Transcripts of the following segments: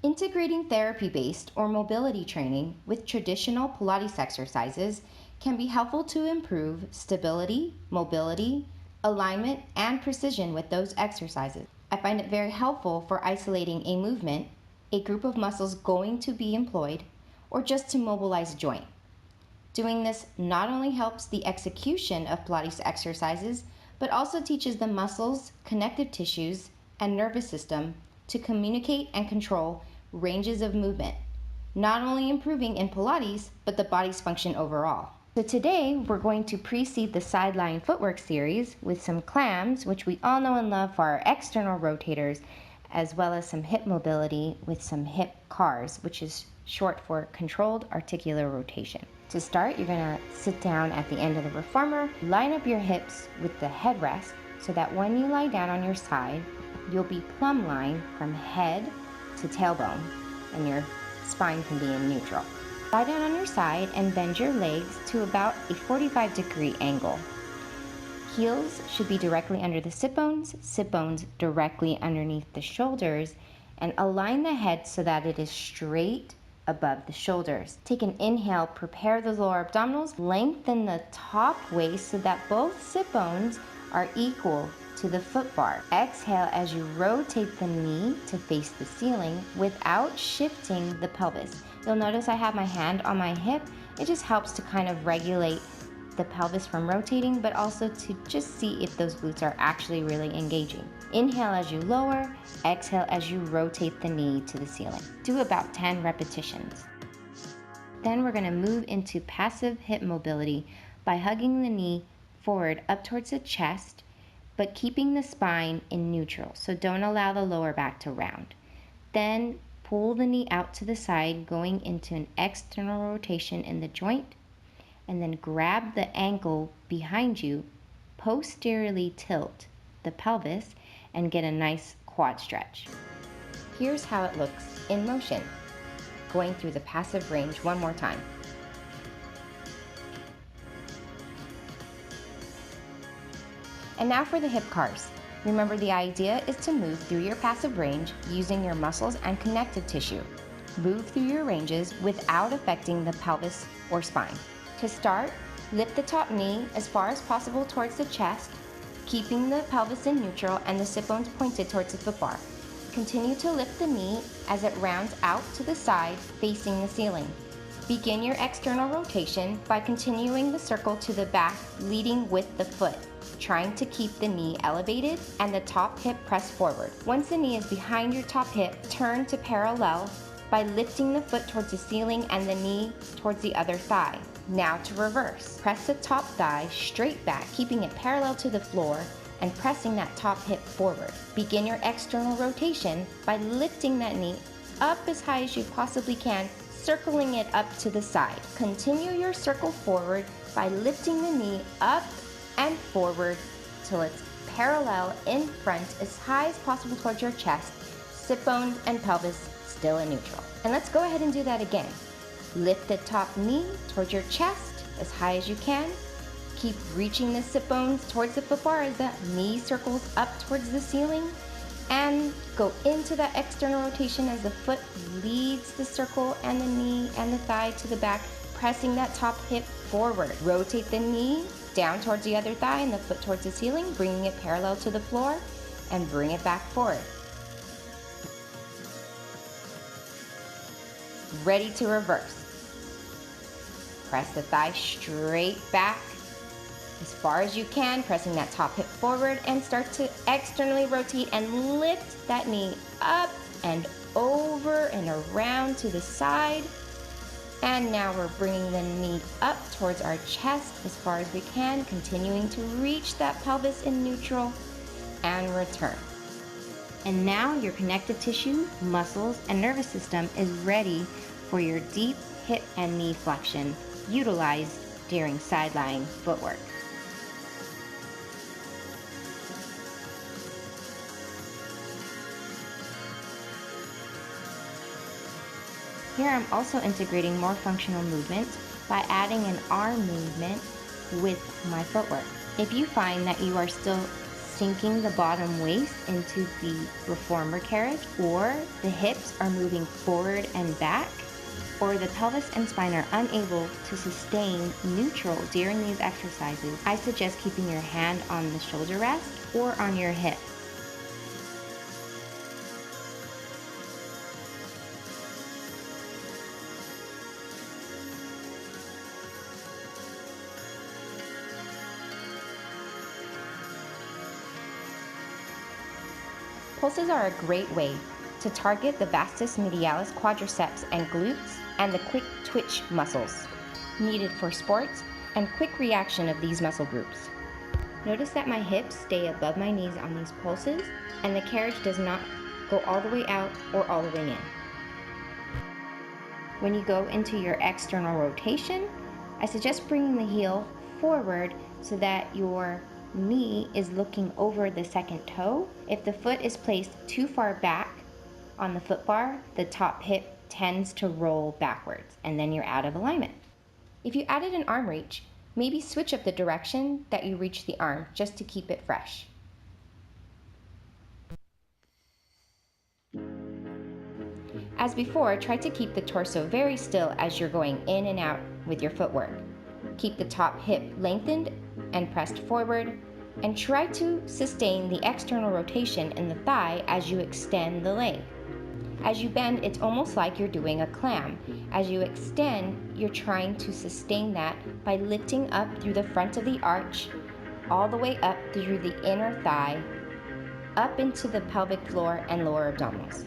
Integrating therapy-based or mobility training with traditional Pilates exercises can be helpful to improve stability, mobility, alignment, and precision with those exercises. I find it very helpful for isolating a movement, a group of muscles going to be employed, or just to mobilize a joint. Doing this not only helps the execution of Pilates exercises, but also teaches the muscles, connective tissues, and nervous system to communicate and control ranges of movement, not only improving in Pilates, but the body's function overall. So today, we're going to precede the Sidelying Footwork series with some clams, which we all know and love for our external rotators, as well as some hip mobility with some hip CARs, which is short for controlled articular rotation. To start, you're gonna sit down at the end of the reformer, line up your hips with the headrest so that when you lie down on your side, you'll be plumb line from head to tailbone, and your spine can be in neutral. Lie down on your side and bend your legs to about a 45-degree angle. Heels should be directly under the sit bones directly underneath the shoulders, and align the head so that it is straight above the shoulders. Take an inhale, prepare the lower abdominals, lengthen the top waist so that both sit bones are equal to the foot bar. Exhale as you rotate the knee to face the ceiling without shifting the pelvis. You'll notice I have my hand on my hip. It just helps to kind of regulate the pelvis from rotating, but also to just see if those glutes are actually really engaging. Inhale as you lower, exhale as you rotate the knee to the ceiling. Do about 10 repetitions. Then we're gonna move into passive hip mobility by hugging the knee forward up towards the chest, but keeping the spine in neutral, so don't allow the lower back to round. Then pull the knee out to the side, going into an external rotation in the joint, and then grab the ankle behind you, posteriorly tilt the pelvis, and get a nice quad stretch. Here's how it looks in motion, going through the passive range one more time. And now for the hip CARs. Remember, the idea is to move through your passive range using your muscles and connective tissue. Move through your ranges without affecting the pelvis or spine. To start, lift the top knee as far as possible towards the chest, keeping the pelvis in neutral and the sit bones pointed towards the foot bar. Continue to lift the knee as it rounds out to the side, facing the ceiling. Begin your external rotation by continuing the circle to the back, leading with the foot, trying to keep the knee elevated and the top hip pressed forward. Once the knee is behind your top hip, turn to parallel by lifting the foot towards the ceiling and the knee towards the other thigh. Now to reverse. Press the top thigh straight back, keeping it parallel to the floor and pressing that top hip forward. Begin your external rotation by lifting that knee up as high as you possibly can, circling it up to the side. Continue your circle forward by lifting the knee up and forward till it's parallel in front as high as possible towards your chest, sit bones and pelvis still in neutral. And let's go ahead and do that again. Lift the top knee towards your chest as high as you can. Keep reaching the sit bones towards the foot bar as the knee circles up towards the ceiling. And go into that external rotation as the foot leads the circle and the knee and the thigh to the back, pressing that top hip forward. Rotate the knee down towards the other thigh and the foot towards the ceiling, bringing it parallel to the floor, and bring it back forward. Ready to reverse. Press the thigh straight back as far as you can, pressing that top hip forward, and start to externally rotate and lift that knee up and over and around to the side. And now we're bringing the knee up towards our chest as far as we can, continuing to reach that pelvis in neutral and return. And now your connective tissue, muscles, and nervous system is ready for your deep hip and knee flexion utilized during Sidelying footwork. Here I'm also integrating more functional movements by adding an arm movement with my footwork. If you find that you are still sinking the bottom waist into the reformer carriage, or the hips are moving forward and back, or the pelvis and spine are unable to sustain neutral during these exercises, I suggest keeping your hand on the shoulder rest or on your hip. Pulses are a great way to target the vastus medialis quadriceps and glutes and the quick twitch muscles needed for sports and quick reaction of these muscle groups. Notice that my hips stay above my knees on these pulses and the carriage does not go all the way out or all the way in. When you go into your external rotation, I suggest bringing the heel forward so that your knee is looking over the second toe. If the foot is placed too far back on the foot bar, the top hip tends to roll backwards and then you're out of alignment. If you added an arm reach, maybe switch up the direction that you reach the arm just to keep it fresh. As before, try to keep the torso very still as you're going in and out with your footwork. Keep the top hip lengthened and pressed forward, and try to sustain the external rotation in the thigh as you extend the leg. As you bend, it's almost like you're doing a clam. As you extend, you're trying to sustain that by lifting up through the front of the arch, all the way up through the inner thigh, up into the pelvic floor and lower abdominals.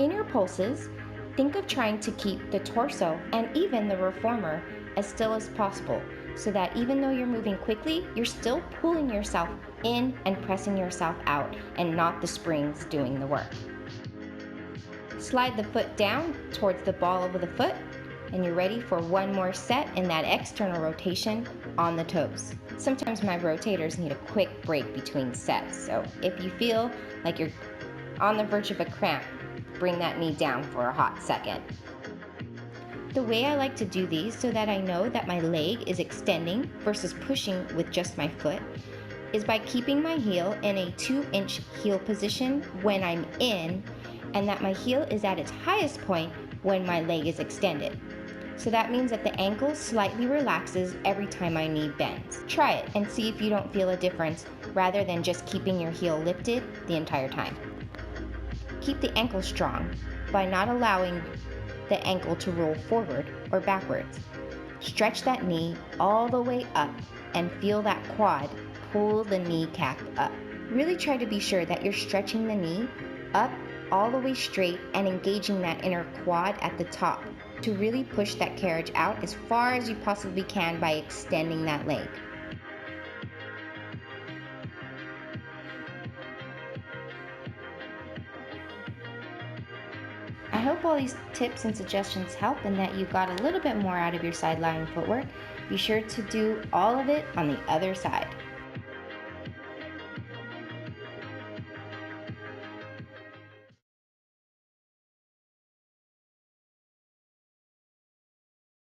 In your pulses, think of trying to keep the torso and even the reformer as still as possible, so that even though you're moving quickly, you're still pulling yourself in and pressing yourself out and not the springs doing the work. Slide the foot down towards the ball of the foot and you're ready for one more set in that external rotation on the toes. Sometimes my rotators need a quick break between sets, so if you feel like you're on the verge of a cramp, bring that knee down for a hot second. The way I like to do these so that I know that my leg is extending versus pushing with just my foot is by keeping my heel in a 2-inch heel position when I'm in, and that my heel is at its highest point when my leg is extended. So that means that the ankle slightly relaxes every time my knee bends. Try it and see if you don't feel a difference rather than just keeping your heel lifted the entire time. Keep the ankle strong by not allowing the ankle to roll forward or backwards. Stretch that knee all the way up and feel that quad pull the kneecap up. Really try to be sure that you're stretching the knee up all the way straight and engaging that inner quad at the top to really push that carriage out as far as you possibly can by extending that leg. I hope all these tips and suggestions help and that you got a little bit more out of your side lying footwork. Be sure to do all of it on the other side.